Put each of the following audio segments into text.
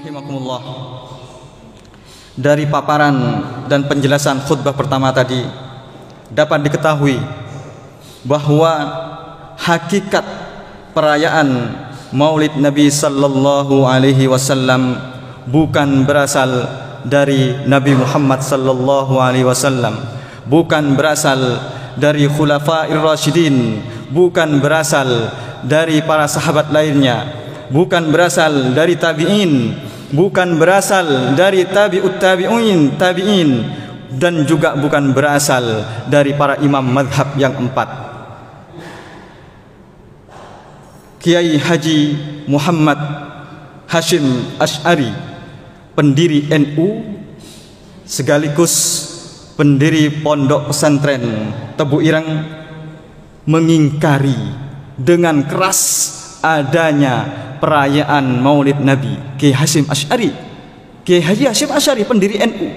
Rahimakumullah. Dari paparan dan penjelasan khutbah pertama tadi dapat diketahui bahwa hakikat perayaan Maulid Nabi sallallahu alaihi wasallam bukan berasal dari Nabi Muhammad sallallahu alaihi wasallam, bukan berasal dari Khulafair Rasyidin, bukan berasal dari para sahabat lainnya, bukan berasal dari tabi'in, bukan berasal dari tabi'ut tabi'in, dan juga bukan berasal dari para imam madhab yang empat. Kiai Haji Muhammad Hashim Asy'ari, pendiri NU sekaligus pendiri Pondok Pesantren Tebu Ireng, mengingkari dengan keras adanya perayaan Maulid Nabi. Kiai Hashim Asy'ari, Kiai Haji Hashim Asy'ari, pendiri NU,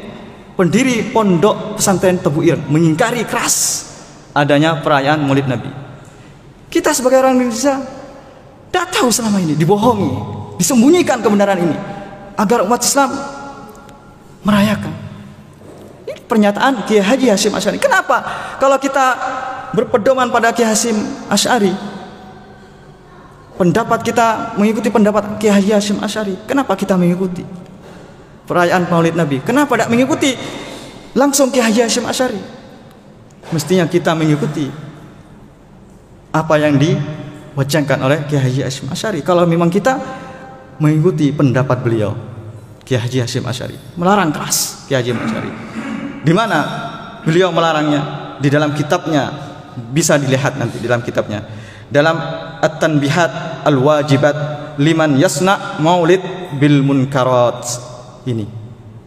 pendiri Pondok Pesantren Tebu Ireng, mengingkari keras adanya perayaan Maulid Nabi. Kita sebagai orang Indonesia tidak tahu selama ini, dibohongi, disembunyikan kebenaran ini agar umat Islam merayakan. Ini pernyataan Kiai Haji Hashim Asy'ari. Kenapa kalau kita berpedoman pada Kiai Hashim Asy'ari, pendapat kita mengikuti pendapat Kiai Haji Hashim Asy'ari, kenapa kita mengikuti perayaan Maulid Nabi? Kenapa tidak mengikuti langsung Kiai Haji Hashim Asy'ari? Mestinya kita mengikuti apa yang diwacangkan oleh Kiai Haji Hashim Asy'ari. Kalau memang kita mengikuti pendapat beliau, Kiai Haji Hashim Asy'ari melarang keras Kiai Haji Asy'ari. Di mana beliau melarangnya? Di dalam kitabnya, bisa dilihat nanti di dalam kitabnya, dalam At-Tanbihat Al-Wajibat Liman Yasna Maulid Bil Munkarat. Ini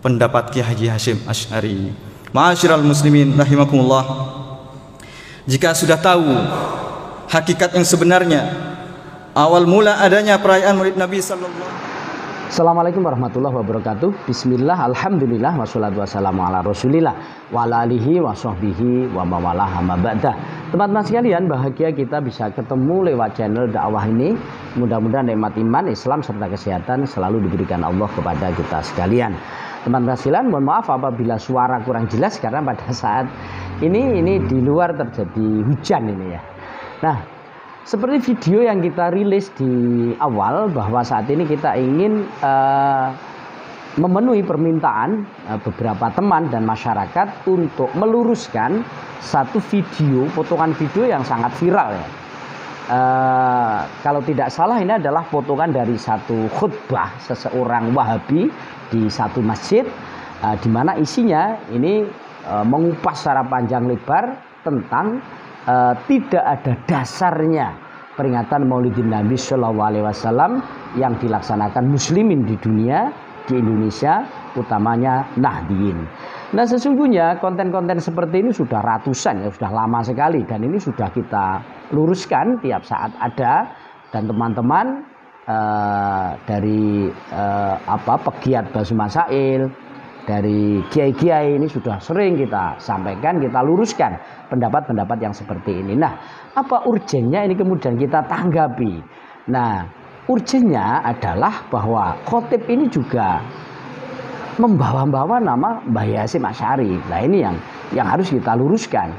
pendapat Kiai Haji Hashim Asy'ari. Ma'asyiral muslimin rahimakumullah, jika sudah tahu hakikat yang sebenarnya, awal mula adanya perayaan Maulid Nabi sallallahu. Assalamualaikum warahmatullahi wabarakatuh. Bismillah, alhamdulillah, wassalatu wassalamu ala rasulillah wa ala alihi wa sahbihi wa mawalah amma ba'dah. Teman-teman sekalian, bahagia kita bisa ketemu lewat channel dakwah ini. Mudah-mudahan nikmat iman, Islam serta kesehatan selalu diberikan Allah kepada kita sekalian. Teman-teman sekalian, mohon maaf apabila suara kurang jelas karena pada saat ini di luar terjadi hujan ini ya. Nah, seperti video yang kita rilis di awal bahwa saat ini kita ingin memenuhi permintaan beberapa teman dan masyarakat untuk meluruskan satu video, potongan video yang sangat viral ya. Kalau tidak salah ini adalah potongan dari satu khutbah seseorang Wahabi di satu masjid, di mana isinya ini mengupas secara panjang lebar tentang tidak ada dasarnya peringatan Maulidin Nabi Shallallahu Alaihi Wasallam yang dilaksanakan muslimin di dunia, di Indonesia, utamanya Nahdliyin. Nah, sesungguhnya konten-konten seperti ini sudah ratusan ya, sudah lama sekali, dan ini sudah kita luruskan tiap saat ada, dan teman-teman dari pegiat Basu Masail, dari kiai-kiai ini sudah sering kita sampaikan, kita luruskan pendapat-pendapat yang seperti ini. Nah, apa urgennya ini kemudian kita tanggapi? Nah, urgennya adalah bahwa khotib ini juga membawa-bawa nama Mbah Hashim Asy'ari. Nah, ini yang harus kita luruskan.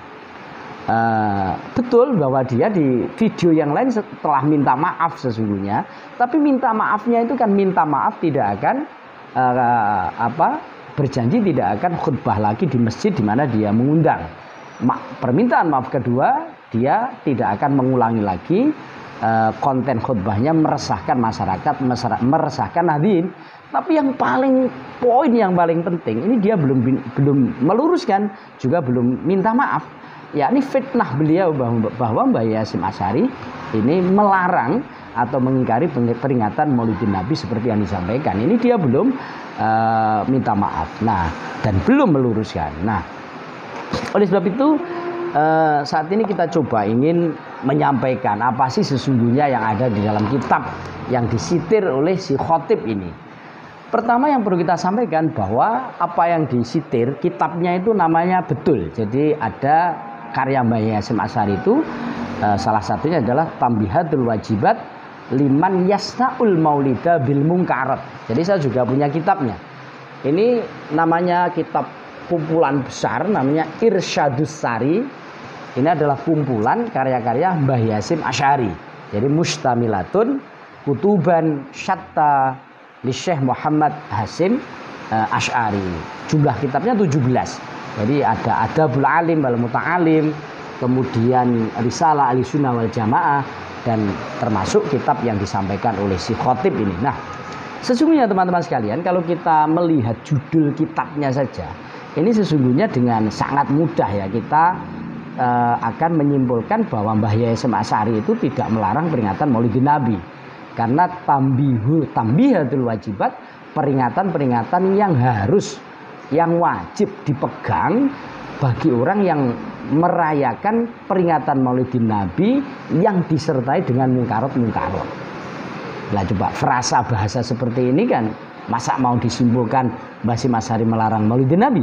Betul bahwa dia di video yang lain setelah minta maaf sesungguhnya, tapi minta maafnya itu kan minta maaf tidak akan berjanji tidak akan khutbah lagi di masjid di mana dia mengundang. Permintaan maaf kedua, dia tidak akan mengulangi lagi konten khutbahnya meresahkan masyarakat, meresahkan Nahdliyin. Tapi yang poin yang paling penting ini dia belum meluruskan, juga belum minta maaf. Yakni fitnah beliau bahwa Mbah Hashim Asy'ari ini melarang atau mengingkari peringatan Maulidin Nabi seperti yang disampaikan. Ini dia belum minta maaf. Nah, dan belum meluruskan. Nah, oleh sebab itu saat ini kita coba ingin menyampaikan apa sih sesungguhnya yang ada di dalam kitab yang disitir oleh si khotib ini. Pertama yang perlu kita sampaikan bahwa apa yang disitir kitabnya itu namanya betul. Jadi ada karya Mbah Hashim Asy'ari itu salah satunya adalah Tambihatul Wajibat liman yasnaul maulida bil munkarat. Jadi saya juga punya kitabnya. Ini namanya kitab kumpulan besar, namanya Irsyadus Sari. Ini adalah kumpulan karya-karya Mbah Hasyim Asy'ari. Jadi mustamilatun kutuban syatta li Syekh Muhammad Hasyim Asy'ari. Jumlah kitabnya 17. Jadi ada Adabul Alim wal Muta'alim, kemudian Risalah Ahlussunnah wal Jamaah, dan termasuk kitab yang disampaikan oleh si khatib ini. Nah, sesungguhnya teman-teman sekalian, kalau kita melihat judul kitabnya saja, ini sesungguhnya dengan sangat mudah ya kita akan menyimpulkan bahwa Mbah Hasyim Asy'ari itu tidak melarang peringatan Maulidin Nabi. Karena tambihatul wajibat, peringatan-peringatan yang harus, yang wajib dipegang bagi orang yang merayakan peringatan Maulidin Nabi yang disertai dengan mungkarot-mungkarot. Lah coba frasa bahasa seperti ini kan masa mau disimpulkan Mbah Hasyim Asy'ari melarang Maulidin Nabi?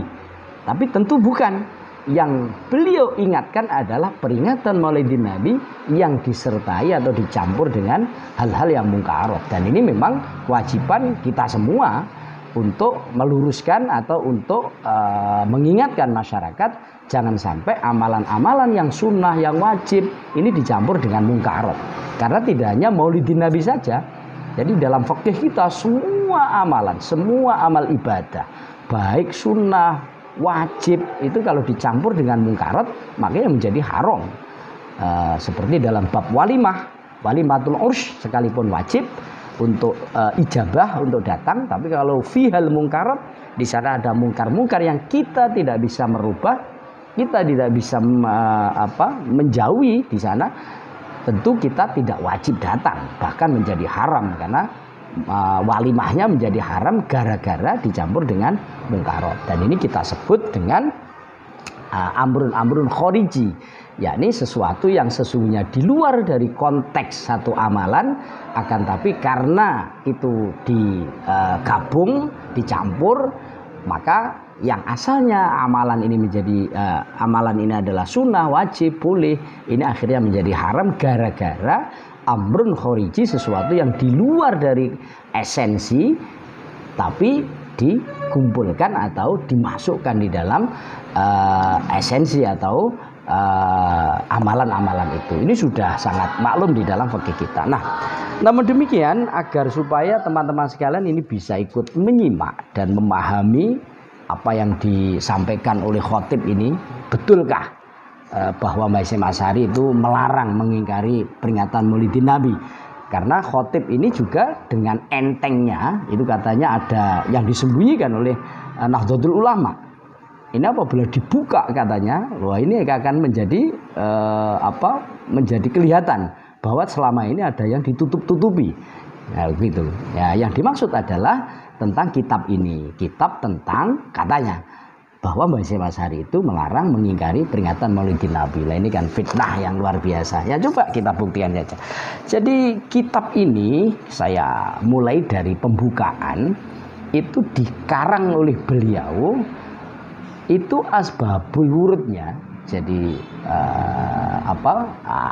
Tapi tentu bukan. Yang beliau ingatkan adalah peringatan Maulidin Nabi yang disertai atau dicampur dengan hal-hal yang mungkarot. Dan ini memang kewajiban kita semua untuk meluruskan atau untuk mengingatkan masyarakat jangan sampai amalan-amalan yang sunnah, yang wajib ini dicampur dengan mungkarot. Karena tidak hanya Maulidin Nabi saja. Jadi dalam fikih kita semua amalan, semua amal ibadah, baik sunnah, wajib, itu kalau dicampur dengan mungkarot makanya menjadi haram. Seperti dalam bab walimah, walimatul ursh sekalipun wajib untuk ijabah untuk datang, tapi kalau fihal mungkarot, di sana ada mungkar-mungkar yang kita tidak bisa merubah, kita tidak bisa menjauhi di sana, tentu kita tidak wajib datang, bahkan menjadi haram karena walimahnya menjadi haram gara-gara dicampur dengan mungkarot. Dan ini kita sebut dengan amrun khoriji, yakni sesuatu yang sesungguhnya di luar dari konteks satu amalan, akan tapi karena itu digabung, dicampur, maka yang asalnya amalan ini menjadi amalan ini adalah sunnah, wajib, boleh, ini akhirnya menjadi haram gara-gara amrun khoriji, sesuatu yang di luar dari esensi tapi dikumpulkan atau dimasukkan di dalam esensi atau amalan-amalan itu. Ini sudah sangat maklum di dalam fikih kita. Nah, namun demikian agar supaya teman-teman sekalian ini bisa ikut menyimak dan memahami apa yang disampaikan oleh khatib ini, betulkah bahwa Mbah Hasyim Asy'ari itu melarang mengingkari peringatan Maulidin Nabi? Karena khatib ini juga dengan entengnya itu katanya ada yang disembunyikan oleh Nahdlatul Ulama. Ini apabila dibuka katanya, wah ini akan menjadi menjadi kelihatan bahwa selama ini ada yang ditutup-tutupi. Nah, gitu. Ya, yang dimaksud adalah tentang kitab ini, kitab tentang katanya bahwa Mbah Hasyim Asy'ari itu melarang mengingkari peringatan Maulidin Nabi. Lah ini kan fitnah yang luar biasa. Ya coba kita buktikan saja. Jadi kitab ini saya mulai dari pembukaan itu dikarang oleh beliau itu asbabul wurudnya. Jadi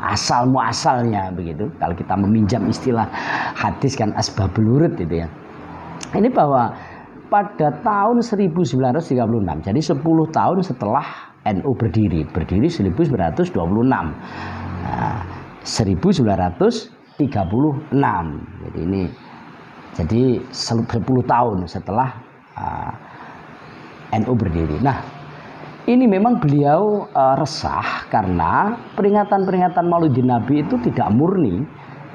asal muasalnya begitu. Kalau kita meminjam istilah hadis kan asbabul wurud itu ya. Ini bahwa pada tahun 1936, jadi 10 tahun setelah NU berdiri 1926. Nah, 1936. Jadi 10 tahun setelah NU berdiri. Nah, ini memang beliau resah karena peringatan-peringatan Maulidin Nabi itu tidak murni.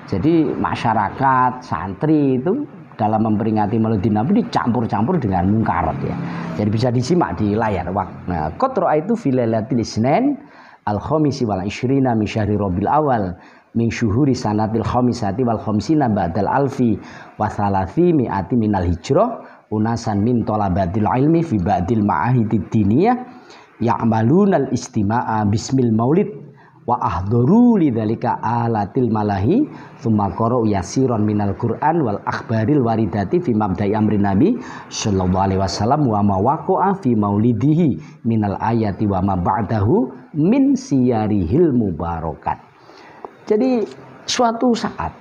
Jadi masyarakat, santri itu dalam memperingati Maulidin Nabi dicampur-campur dengan mungkarot ya. Jadi bisa disimak di layar. Nah, qad ra'aitu fi lailatil isnin al-khamisi wal 20 min syahri Rabiul Awal min syuhuri sanatil khamisati wal khamsina ba'dal alfi wa thalathi mi'ati minal hijrah unasan min talabatil ilmi fi ba'dil ma'ahidid diniyah ya'malunal istima'a bismil maulid wa ahdaru lidzalika alatil malahi tsumma qara'u yasiran minal Qur'an wal akhbaril waridati fi mabda'i amri Nabi sallallahu alaihi wasallam wa ma waqa'a fi maulidihi minal ayati wa ma ba'dahu min siyarihil mubarakat. Jadi suatu saat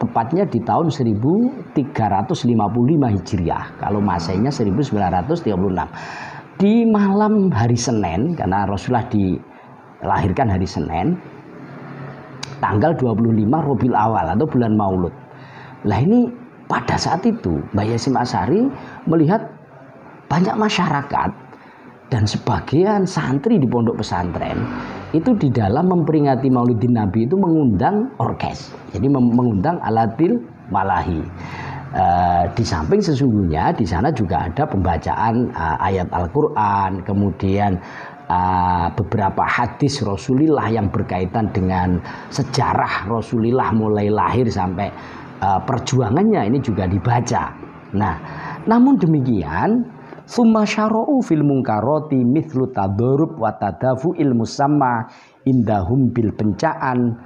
tepatnya di tahun 1355 Hijriah. Kalau Masainya 1936. Di malam hari Senin, karena Rasulullah dilahirkan hari Senin, tanggal 25 Rabiul Awal atau bulan Maulud. Lah ini pada saat itu Mbah Hasyim Asy'ari melihat banyak masyarakat dan sebagian santri di pondok pesantren itu di dalam memperingati Maulidin Nabi itu mengundang orkes. Jadi mengundang alatil malahi. Di samping sesungguhnya di sana juga ada pembacaan ayat Al-Quran, kemudian beberapa hadis Rasulullah yang berkaitan dengan sejarah Rasulullah mulai lahir sampai perjuangannya ini juga dibaca. Nah, namun demikian, summa syara'u fil munkarati mithlu tadharub wa tadafu'il musamma indahum bil pencaan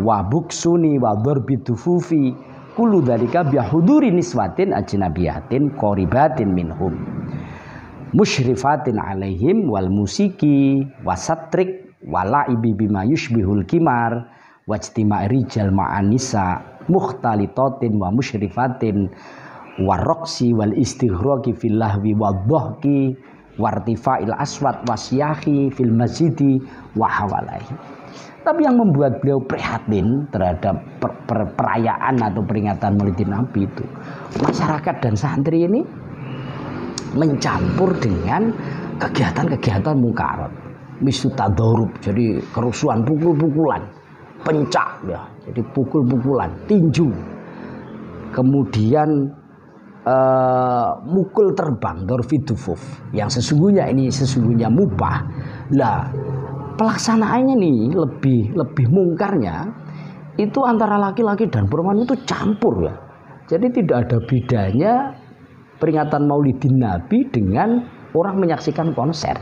wa buksuni wa dharbi dufufi kullu dzalika bihuduri niswatin ajnabiyatin qaribatin minhum musyrifatin alaihim wal musiki wasatrik walaibi bima yushbihul kimar wajtima'i rijal ma'anisa mukhtalitatin wa musyrifatin warroksi wal istighraqi fil lahwi wadhahki wartifa'il aswat wasyahi fil masjidi wa hawalaihi. Tapi yang membuat beliau prihatin terhadap perayaan atau peringatan Maulidin Nabi itu, masyarakat dan santri ini mencampur dengan kegiatan-kegiatan mungkarat, misu tadharub, jadi kerusuhan, pukul-pukulan, pencak ya, jadi pukul-pukulan, tinju, kemudian mukul terbang, dorfidufuf, yang sesungguhnya mubah. Lah pelaksanaannya nih lebih mungkarnya itu antara laki-laki dan perempuan itu campur ya. Jadi tidak ada bedanya peringatan Maulidin Nabi dengan orang menyaksikan konser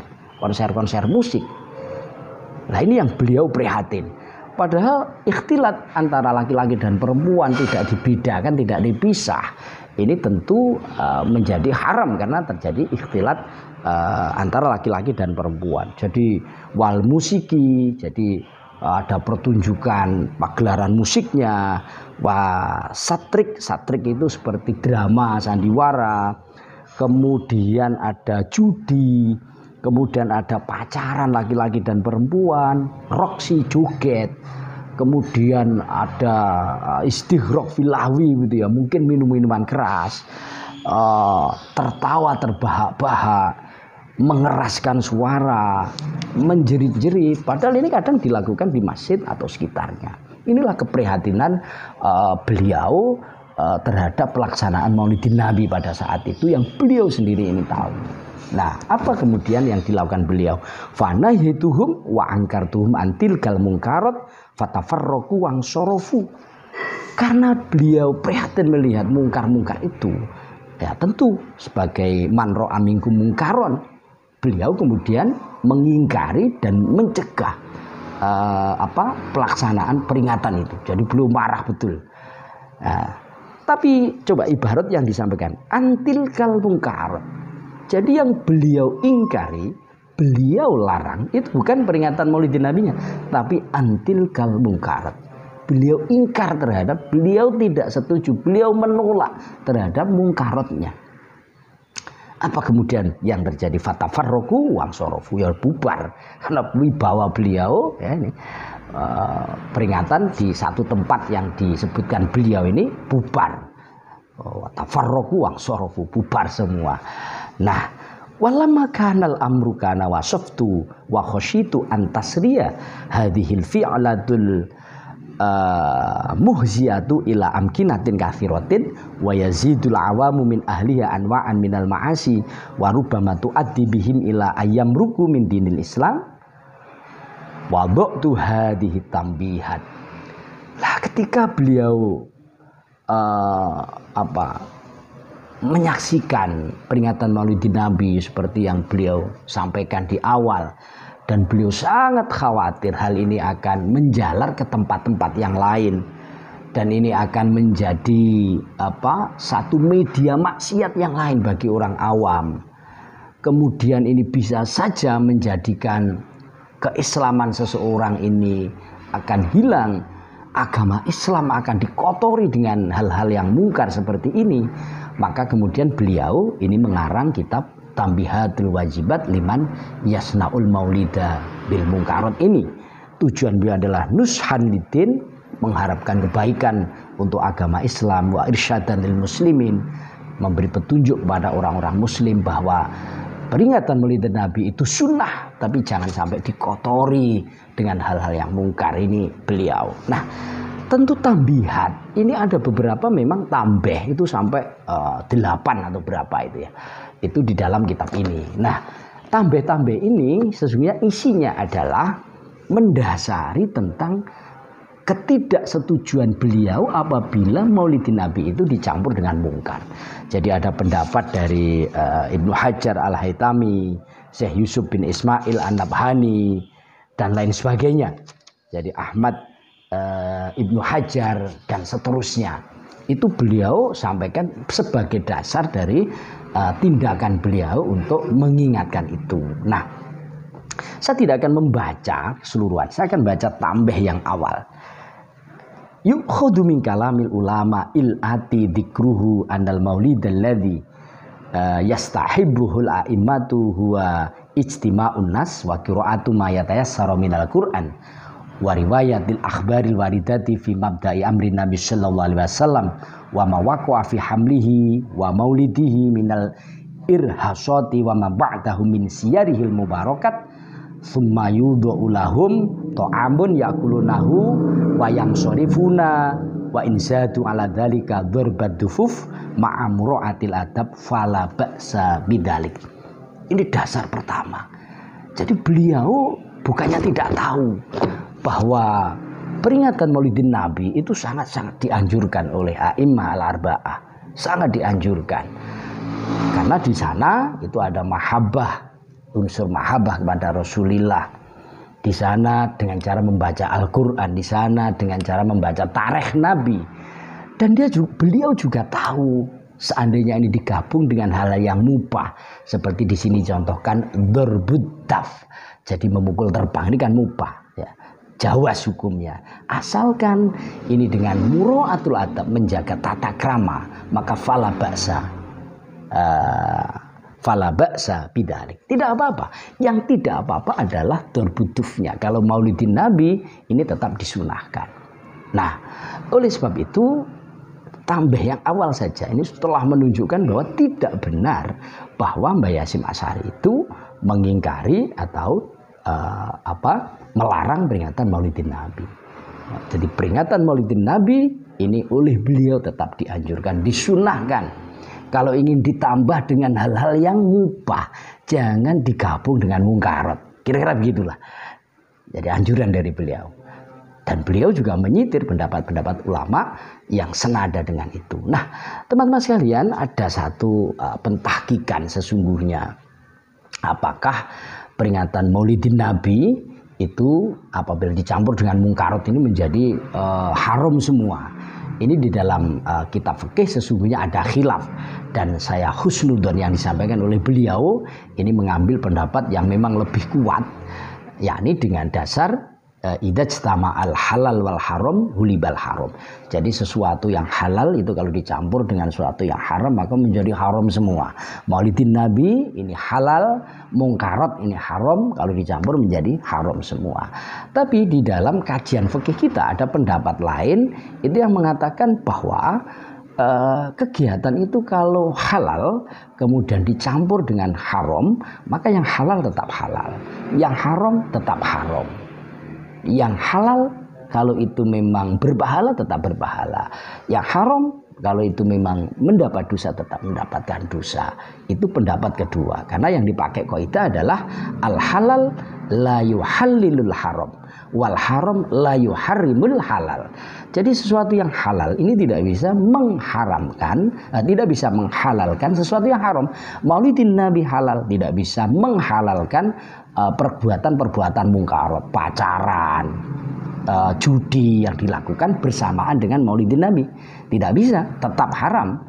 musik. Nah ini yang beliau prihatin. Padahal ikhtilat antara laki-laki dan perempuan tidak dibedakan, tidak dipisah. Ini tentu menjadi haram karena terjadi ikhtilat antara laki-laki dan perempuan. Jadi wal musiki, jadi ada pertunjukan pagelaran musiknya. Satrik itu seperti drama sandiwara. Kemudian ada judi, kemudian ada pacaran laki-laki dan perempuan, roksi joget. Kemudian ada istighraq fil lahwi gitu ya, mungkin minum-minuman keras, tertawa terbahak-bahak, mengeraskan suara, menjerit-jerit. Padahal ini kadang dilakukan di masjid atau sekitarnya. Inilah keprihatinan beliau terhadap pelaksanaan Maulidin Nabi pada saat itu yang beliau sendiri ini tahu. Nah, apa kemudian yang dilakukan beliau? Fanahituhum wa angkartuhum antil kal munkarat fatafarraqu wang sorofu. Karena beliau prihatin melihat mungkar-mungkar itu, ya tentu sebagai man ra'a minkum mungkaron, beliau kemudian mengingkari dan mencegah pelaksanaan peringatan itu. Jadi beliau marah betul. Tapi coba ibarat yang disampaikan antil kal mungkar. Jadi yang beliau ingkari, beliau larang itu bukan peringatan Maulidin Nabinya, tapi antil kal mungkarat. Beliau ingkar terhadap, beliau tidak setuju, beliau menolak terhadap mungkaratnya. Apa kemudian yang terjadi? Fatafarroku wang sorofu, ya bubar. Karena wibawa beliau ya, ini, peringatan di satu tempat yang disebutkan beliau ini bubar. Fatafarroku wang sorofu, bubar semua. Nah, walamma kanal amru kana wasaftu wa khasyitu an tasriya hadhil fi'latul muhziyatu ila amkinatin katsiratin wa yazidul awamu min ahliha anwa'an minal ma'asi wa rubbama tu'addi bihim ila ayyamruku min dinil Islam wa dhatu hadhihi tambihat. Lah ketika beliau menyaksikan peringatan Maulidin Nabi seperti yang beliau sampaikan di awal, dan beliau sangat khawatir hal ini akan menjalar ke tempat-tempat yang lain dan ini akan menjadi satu media maksiat yang lain bagi orang awam. Kemudian ini bisa saja menjadikan keislaman seseorang ini akan hilang agama Islam akan dikotori dengan hal-hal yang mungkar seperti ini, maka kemudian beliau ini mengarang kitab Tambihatul Wajibat liman yasnaul maulida bil munkarat ini. Tujuan beliau adalah nushan lidin, mengharapkan kebaikan untuk agama Islam, wa irsyadan lil muslimin, memberi petunjuk kepada orang-orang muslim bahwa peringatan Maulid Nabi itu sunnah, tapi jangan sampai dikotori dengan hal-hal yang mungkar. Ini beliau. Nah, tentu tambihat ini ada beberapa, memang tambeh itu sampai 8 atau berapa itu ya. Itu di dalam kitab ini. Nah, tambeh-tambeh ini sesungguhnya isinya adalah mendasari tentang ketidaksetujuan beliau apabila Maulidin Nabi itu dicampur dengan mungkar. Jadi ada pendapat dari Ibnu Hajar Al-Haytami, Syekh Yusuf bin Ismail An-Nabhani, dan lain sebagainya. Jadi Ahmad Ibnu Hajar dan seterusnya. Itu beliau sampaikan sebagai dasar dari tindakan beliau untuk mengingatkan itu. Nah, saya tidak akan membaca keseluruhan, saya akan baca tambah yang awal. Yukhadu min kalamil ulama il-ati dzikruhu andal maulid alladhi yastahibbuhul a'immatu huwa ijtima'un nas wa qira'atu ma yatayassara minal Qur'an wa riwayatil akhbaril waridati fi mabda'i amri Nabi sallallahu alaihi wasallam wa ma waqa'a fi hamlihi wa maulidihi minal irhasati wa ma ba'dahu min siyarihil mubarakat summa yudha'u lahum ta'amun yakulunahu wa yamsharifuna wa insadu ala dzalika dzarbad dufuf ma'a mura'atil adab fala ba'sa bidzalik. Ini dasar pertama. Jadi beliau bukannya tidak tahu bahwa peringatan Maulidin Nabi itu sangat-sangat dianjurkan oleh a'immah al-arba'ah, sangat dianjurkan. Karena di sana itu ada mahabbah, unsur mahabbah kepada Rasulullah. Di sana dengan cara membaca Al-Quran, di sana dengan cara membaca tarikh Nabi. Dan beliau juga tahu seandainya ini digabung dengan hal yang mubah, seperti di sini contohkan darbud daf, jadi memukul terbang, ini kan mubah ya, jawas hukumnya. Asalkan ini dengan mura'atul adab, menjaga tata krama, maka fala ba'sa bidzalik. Tidak apa-apa. Yang tidak apa-apa adalah terbudufnya. Kalau Maulidin Nabi ini tetap disunahkan. Nah, oleh sebab itu tambah yang awal saja ini setelah menunjukkan bahwa tidak benar bahwa Mbah Hasyim Asy'ari itu mengingkari atau melarang peringatan Maulidin Nabi. Jadi peringatan Maulidin Nabi ini oleh beliau tetap dianjurkan, disunahkan. Kalau ingin ditambah dengan hal-hal yang mubah, jangan digabung dengan mungkarat. Kira-kira begitulah. Jadi anjuran dari beliau. Dan beliau juga menyitir pendapat-pendapat ulama yang senada dengan itu. Nah, teman-teman sekalian, ada satu pentahkikan sesungguhnya. Apakah peringatan Maulidin Nabi itu apabila dicampur dengan mungkarat ini menjadi haram semua? Ini di dalam kitab fikih sesungguhnya ada khilaf, dan saya husnudzon yang disampaikan oleh beliau ini mengambil pendapat yang memang lebih kuat, yakni dengan dasar idza ijtama al halal wal haram hulibal haram. Jadi sesuatu yang halal itu kalau dicampur dengan sesuatu yang haram maka menjadi haram semua. Maulidin Nabi ini halal, mungkarat ini haram, kalau dicampur menjadi haram semua. Tapi di dalam kajian fikih kita ada pendapat lain itu yang mengatakan bahwa kegiatan itu kalau halal kemudian dicampur dengan haram, maka yang halal tetap halal, yang haram tetap haram. Yang halal kalau itu memang berpahala tetap berpahala, yang haram kalau itu memang mendapat dosa tetap mendapatkan dosa. Itu pendapat kedua, karena yang dipakai kaidah adalah al halal la yuhallilul haram wal haram la yuharrimul halal. Jadi sesuatu yang halal ini tidak bisa mengharamkan, tidak bisa menghalalkan sesuatu yang haram. Maulidin Nabi halal, tidak bisa menghalalkan perbuatan-perbuatan mungkarat, pacaran, judi yang dilakukan bersamaan dengan Maulidin Nabi. Tidak bisa, tetap haram.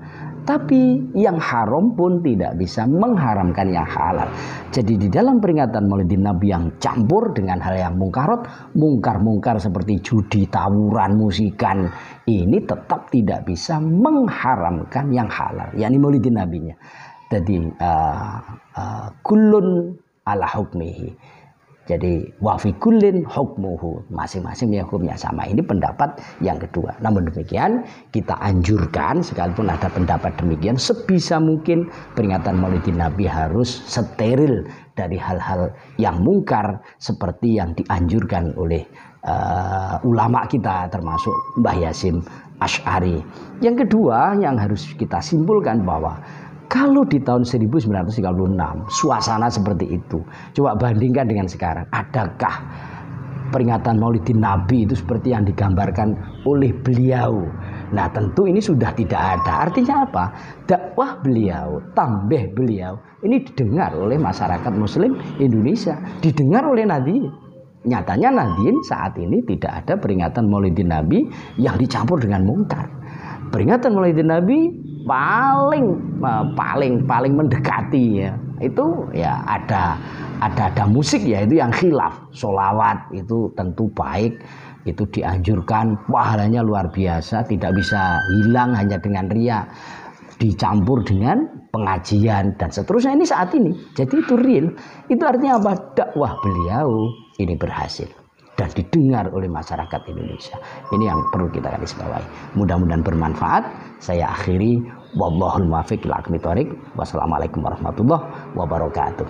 Tapi yang haram pun tidak bisa mengharamkan yang halal. Jadi di dalam peringatan Maulidin Nabi yang campur dengan hal yang mungkar seperti judi, tawuran, musikan, ini tetap tidak bisa mengharamkan yang halal, yakni Maulidin Nabinya. Jadi kullun ala hukmihi. Jadi wa fi kullin hukmuhu, masing-masing hukumnya sama. Ini pendapat yang kedua. Namun demikian kita anjurkan, sekalipun ada pendapat demikian, sebisa mungkin peringatan Maulidin Nabi harus steril dari hal-hal yang mungkar seperti yang dianjurkan oleh ulama kita, termasuk Mbah Hasyim Asy'ari. Yang kedua yang harus kita simpulkan bahwa kalau di tahun 1936 suasana seperti itu, coba bandingkan dengan sekarang. Adakah peringatan Maulidin Nabi itu seperti yang digambarkan oleh beliau? Nah, tentu ini sudah tidak ada. Artinya apa? Dakwah beliau, tambah beliau ini didengar oleh masyarakat Muslim Indonesia, didengar oleh Nahdien. Nyatanya Nahdien saat ini tidak ada peringatan Maulidin Nabi yang dicampur dengan mungkar. Peringatan Maulidin Nabi paling mendekati ya itu ya ada musik ya, itu yang khilaf. Sholawat itu tentu baik, itu dianjurkan, pahalanya luar biasa, tidak bisa hilang hanya dengan riya, dicampur dengan pengajian dan seterusnya. Ini saat ini jadi itu real. Itu artinya apa? Dakwah beliau ini berhasil dan didengar oleh masyarakat Indonesia. Ini yang perlu kita garis bawahi. Mudah-mudahan bermanfaat. Saya akhiri, wallahul muwaffiq ila aqwamit thoriq. Wassalamualaikum warahmatullahi wabarakatuh.